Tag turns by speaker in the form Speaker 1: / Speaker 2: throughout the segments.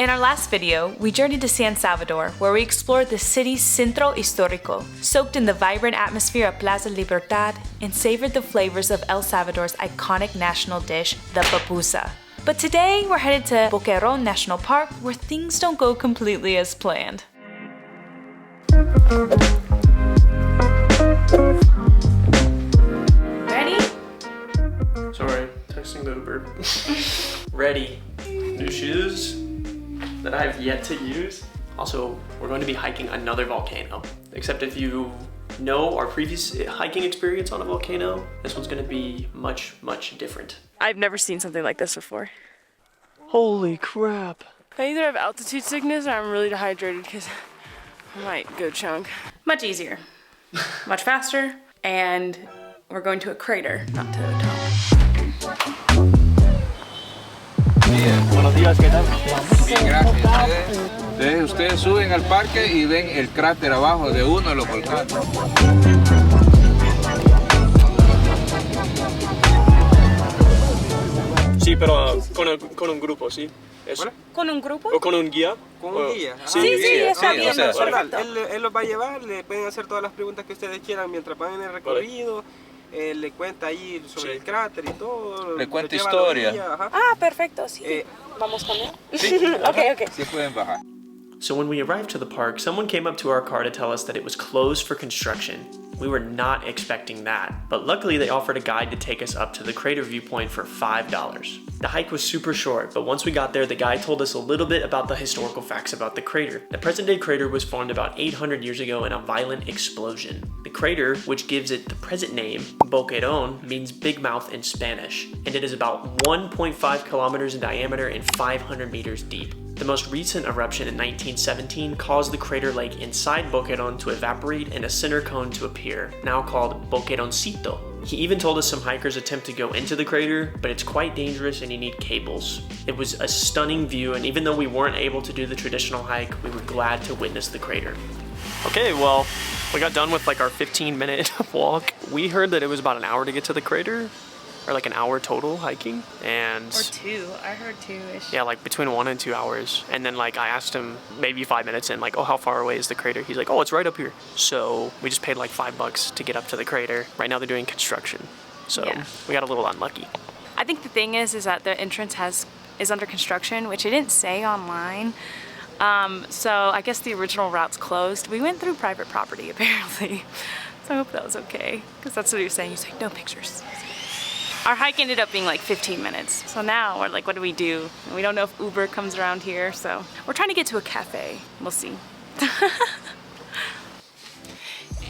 Speaker 1: In our last video, we journeyed to San Salvador, where we explored the city's Centro Histórico, soaked in the vibrant atmosphere of Plaza Libertad, and savored the flavors of El Salvador's iconic national dish, the papusa. But today, we're headed to Boquerón National Park, where things don't go completely as planned. Ready?
Speaker 2: Sorry, texting the Uber. Ready. New shoes that I have yet to use. Also, we're going to be hiking another volcano. Except if you know our previous hiking experience on a volcano, this one's going to be much, much different.
Speaker 3: I've never seen something like this before.
Speaker 2: Holy crap.
Speaker 3: I either have altitude sickness or I'm really dehydrated because I might go chunk.
Speaker 1: Much easier, much faster, and we're going to a crater, not to a top.
Speaker 4: Bien, buenos días, ¿qué tal? Bien, gracias. Ustedes suben al parque y ven el cráter abajo de uno de los volcanes.
Speaker 2: Sí, pero con un grupo, ¿sí? Eso.
Speaker 1: ¿Con un grupo?
Speaker 2: ¿O con un guía?
Speaker 5: Con un guía.
Speaker 1: Sí, está bien.
Speaker 4: O sea,
Speaker 5: Él los va a llevar, le pueden hacer todas las preguntas que ustedes quieran mientras van en el recorrido. Le cuenta ahí sobre el cráter y todo.
Speaker 4: Le cuenta historia.
Speaker 1: Ah, perfecto, sí. ¿Vamos con él?
Speaker 4: Sí,
Speaker 1: Okay.
Speaker 4: Sí pueden bajar.
Speaker 2: So when we arrived to the park, someone came up to our car to tell us that it was closed for construction. We were not expecting that, but luckily they offered a guide to take us up to the crater viewpoint for $5. The hike was super short, but once we got there, the guide told us a little bit about the historical facts about the crater. The present-day crater was formed about 800 years ago in a violent explosion. The crater, which gives it the present name, Boquerón, means big mouth in Spanish, and it is about 1.5 kilometers in diameter and 500 meters deep. The most recent eruption in 1917 caused the crater lake inside Boquerón to evaporate and a center cone to appear, now called Boqueroncito. He even told us some hikers attempt to go into the crater, but it's quite dangerous and you need cables. It was a stunning view, and even though we weren't able to do the traditional hike, we were glad to witness the crater. Okay, well, we got done with like our 15-minute walk. We heard that it was about an hour to get to the crater. Or like an hour total hiking, and
Speaker 1: Or two, I heard 2-ish.
Speaker 2: yeah, like between 1 and 2 hours. And then like I asked him maybe 5 minutes in, like, oh, how far away is the crater? He's like, oh, it's right up here. So we just paid like $5 to get up to the crater. Right now they're doing construction, so
Speaker 1: Yeah.
Speaker 2: we got a little unlucky.
Speaker 1: I think the thing is that the entrance is under construction, which it didn't say online. So I guess the original route's closed. We went through private property apparently, so I hope that was okay, because that's what he was saying. He's like, no pictures. Our hike ended up being like 15 minutes. So now we're like, what do? And we don't know if Uber comes around here, so we're trying to get to a cafe. We'll see.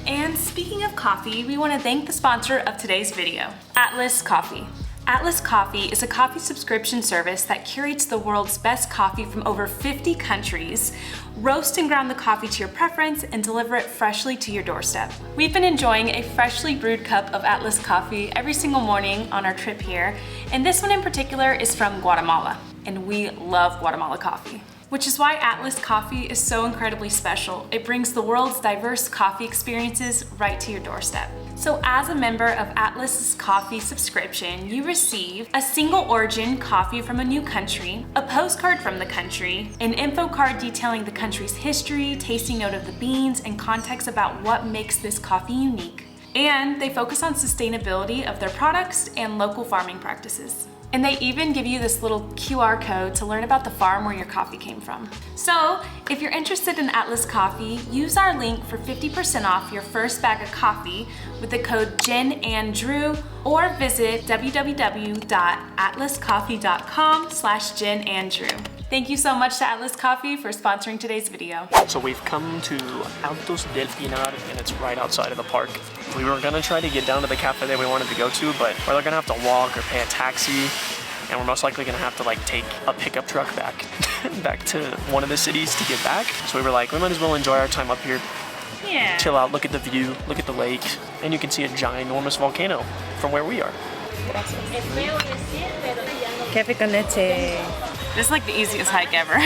Speaker 1: And speaking of coffee, we want to thank the sponsor of today's video, Atlas Coffee. Atlas Coffee is a coffee subscription service that curates the world's best coffee from over 50 countries, roast and ground the coffee to your preference, and deliver it freshly to your doorstep. We've been enjoying a freshly brewed cup of Atlas coffee every single morning on our trip here, and this one in particular is from Guatemala, and we love Guatemala coffee. Which is why Atlas Coffee is so incredibly special. It brings the world's diverse coffee experiences right to your doorstep. So as a member of Atlas's coffee subscription, you receive a single origin coffee from a new country, a postcard from the country, an info card detailing the country's history, tasting note of the beans, and context about what makes this coffee unique. And they focus on sustainability of their products and local farming practices. And they even give you this little QR code to learn about the farm where your coffee came from. So, if you're interested in Atlas Coffee, use our link for 50% off your first bag of coffee with the code Jenna Andrew, or visit www.atlascoffee.com/Jenna Andrew. Thank you so much to Atlas Coffee for sponsoring today's video.
Speaker 2: So we've come to Altos del Pinar, and it's right outside of the park. We were gonna try to get down to the cafe that we wanted to go to, but we're either gonna have to walk or pay a taxi, and we're most likely gonna have to like take a pickup truck back to one of the cities to get back. So we were like, we might as well enjoy our time up here.
Speaker 1: Yeah.
Speaker 2: Chill out, look at the view, look at the lake, and you can see a ginormous volcano from where we are.
Speaker 1: Café con leche. This is like the easiest hike ever.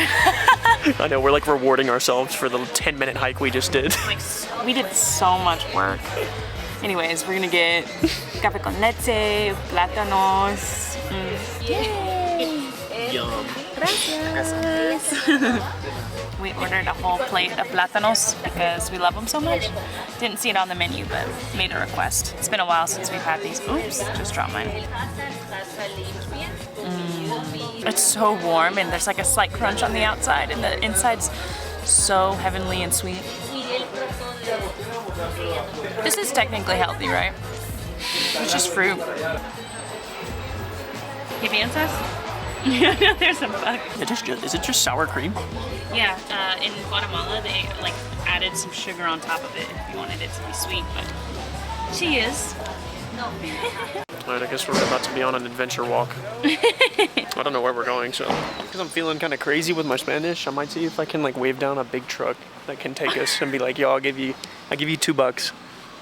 Speaker 2: I know, we're like rewarding ourselves for the 10-minute hike we just did.
Speaker 1: Like, we did so much work. Anyways, we're gonna get café con leche, plátanos. Yay!
Speaker 2: Yum.
Speaker 1: We ordered a whole plate of plátanos because we love them so much. Didn't see it on the menu, but made a request. It's been a while since we've had these. Oops, just dropped mine. It's so warm and there's like a slight crunch on the outside and the inside's so heavenly and sweet. This is technically healthy, right? It's just fruit. ¿Qué piensas? There's a bug.
Speaker 2: Is it just sour cream?
Speaker 1: Yeah, in Guatemala they like added some sugar on top of it if you wanted it to be sweet, but cheers.
Speaker 2: Alright, I guess we're about to be on an adventure walk. I don't know where we're going, so because I'm feeling kind of crazy with my Spanish, I might see if I can like wave down a big truck that can take us and be like, yo, I'll give you $2.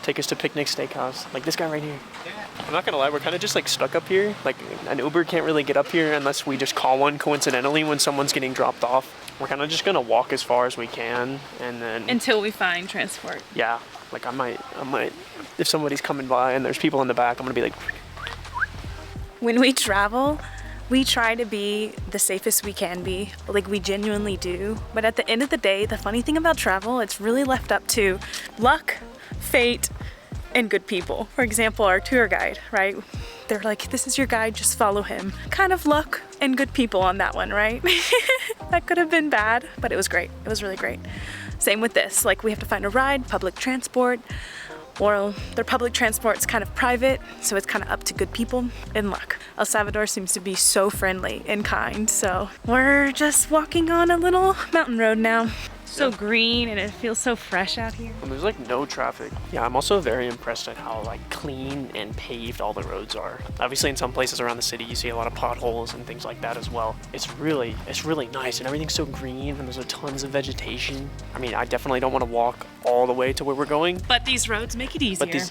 Speaker 2: Take us to Picnic Steakhouse, like this guy right here. I'm not gonna lie, we're kind of just like stuck up here. Like an Uber can't really get up here unless we just call one coincidentally when someone's getting dropped off. We're kind of just gonna walk as far as we can and then
Speaker 1: Until we find transport.
Speaker 2: Yeah, like I might if somebody's coming by and there's people in the back, I'm gonna be like.
Speaker 1: When we travel, we try to be the safest we can be, like we genuinely do. But at the end of the day, the funny thing about travel, it's really left up to luck, fate, and good people. For example, our tour guide, right? They're like, this is your guide, just follow him. Kind of luck and good people on that one, right? That could have been bad, but it was great. It was really great. Same with this, like we have to find a ride, public transport, or their public transport's kind of private, so it's kind of up to good people and luck. El Salvador seems to be so friendly and kind, so we're just walking on a little mountain road now. So green and it feels so fresh out here.
Speaker 2: And there's like no traffic. Yeah, I'm also very impressed at how like clean and paved all the roads are. Obviously in some places around the city you see a lot of potholes and things like that as well. It's really nice and everything's so green and there's tons of vegetation. I mean, I definitely don't want to walk all the way to where we're going.
Speaker 1: But these roads make it easier.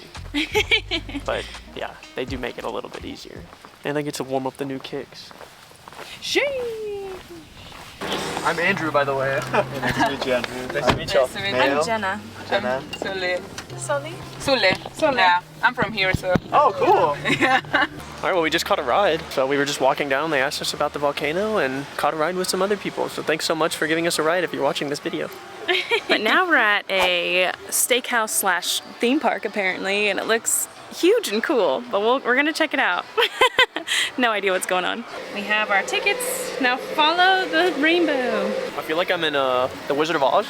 Speaker 2: But yeah, they do make it a little bit easier. And I get to warm up the new kicks.
Speaker 1: Sheesh.
Speaker 2: I'm Andrew, by the way.
Speaker 6: Nice to meet you, Andrew.
Speaker 2: Nice to meet you.
Speaker 1: I'm Jenna.
Speaker 6: Jenna.
Speaker 7: Sule. Yeah, I'm from here, so.
Speaker 2: Oh, cool. Yeah. All right, well, we just caught a ride. So we were just walking down. They asked us about the volcano and caught a ride with some other people. So thanks so much for giving us a ride if you're watching this video.
Speaker 1: But now we're at a steakhouse slash theme park apparently, and it looks huge and cool, but we're gonna check it out. No idea what's going on. We have our tickets. Now follow the rainbow.
Speaker 2: I feel like I'm in The Wizard of Oz.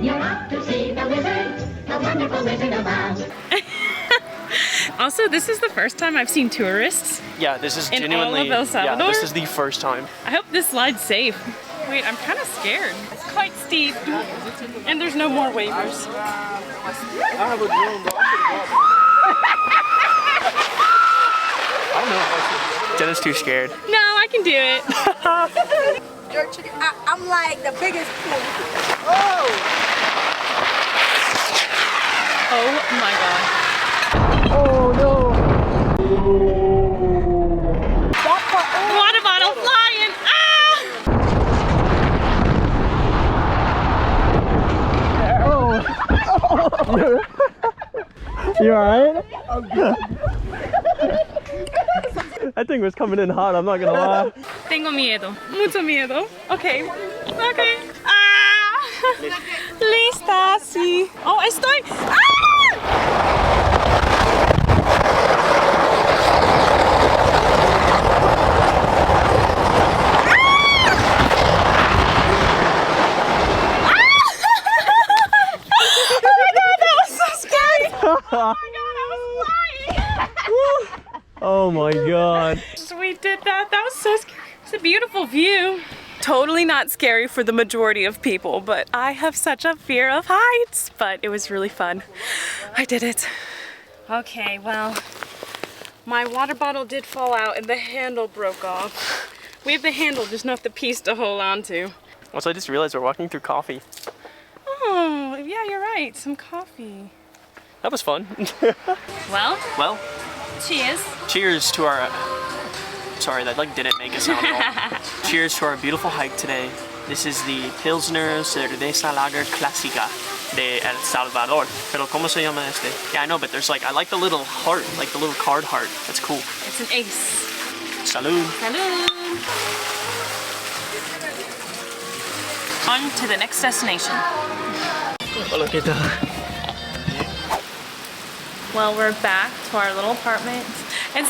Speaker 8: You're off to see the wizard, the wonderful Wizard of Oz.
Speaker 1: Also, this is the first time I've seen tourists.
Speaker 2: Yeah, this is
Speaker 1: in
Speaker 2: genuinely.
Speaker 1: all of El Salvador?
Speaker 2: Yeah, this is the first time.
Speaker 1: I hope this slide's safe. Wait, I'm kind of scared. It's quite steep, and there's no more waivers.
Speaker 6: I have a drone, but
Speaker 2: I don't know. Jenna's too scared.
Speaker 1: No, I can do it.
Speaker 9: I'm like the biggest pool.
Speaker 1: Oh my god.
Speaker 2: Oh no!
Speaker 1: Water bottle flying!
Speaker 2: Ah! You alright? I'm good. That thing was coming in hot, I'm not gonna lie.
Speaker 1: Tengo miedo. Mucho miedo. Okay. Okay. Ah! Lista, sí. Oh, estoy. Ah!
Speaker 2: Oh my god.
Speaker 1: So we did that. That was so scary. It's a beautiful view. Totally not scary for the majority of people, but I have such a fear of heights. But it was really fun. I did it. Okay, well, my water bottle did fall out and the handle broke off. We have the handle, just not the piece to hold on to.
Speaker 2: Also, I just realized we're walking through coffee.
Speaker 1: Oh, yeah, you're right. Some coffee.
Speaker 2: That was fun.
Speaker 1: Well, cheers.
Speaker 2: Cheers to our... Sorry, that like didn't make a sound at all. Cheers to our beautiful hike today. This is the Pilsner Cerveza Lager Clásica de El Salvador. Pero ¿cómo se llama este? Yeah, I know, but there's like, I like the little heart, like the little card heart. That's cool.
Speaker 1: It's an ace.
Speaker 2: Salud.
Speaker 1: Salud. On to the next destination.
Speaker 2: Hola, ¿qué tal?
Speaker 1: Well, we're back to our little apartment. And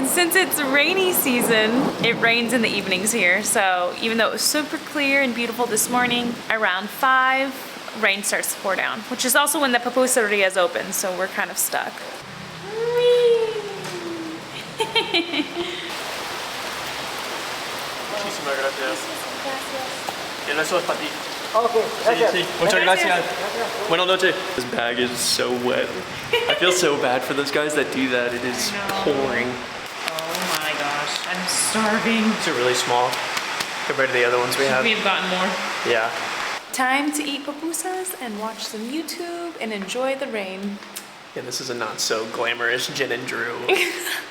Speaker 1: since it's rainy season, it rains in the evenings here. So even though it was super clear and beautiful this morning, around 5, rain starts to pour down, which is also when the papusaria is open, so we're kind of stuck.
Speaker 2: Muchísimas gracias. Y eso es para ti.
Speaker 5: Okay, gracias.
Speaker 2: Sí, muchas gracias. Buenas noches. This bag is so wet. I feel so bad for those guys that do that. It is pouring.
Speaker 1: Oh my gosh, I'm starving.
Speaker 2: These are really small compared to the other ones we have.
Speaker 1: We've gotten more.
Speaker 2: Yeah.
Speaker 1: Time to eat pupusas and watch some YouTube and enjoy the rain.
Speaker 2: Yeah, this is a not so glamorous Jenna Andrew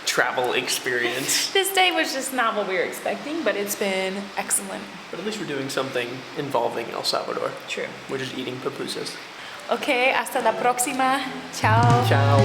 Speaker 2: travel experience.
Speaker 1: This day was just not what we were expecting, but it's been excellent.
Speaker 2: But at least we're doing something involving El Salvador.
Speaker 1: True.
Speaker 2: We're just eating pupusas.
Speaker 1: Okay, hasta la próxima. Ciao.
Speaker 2: Ciao.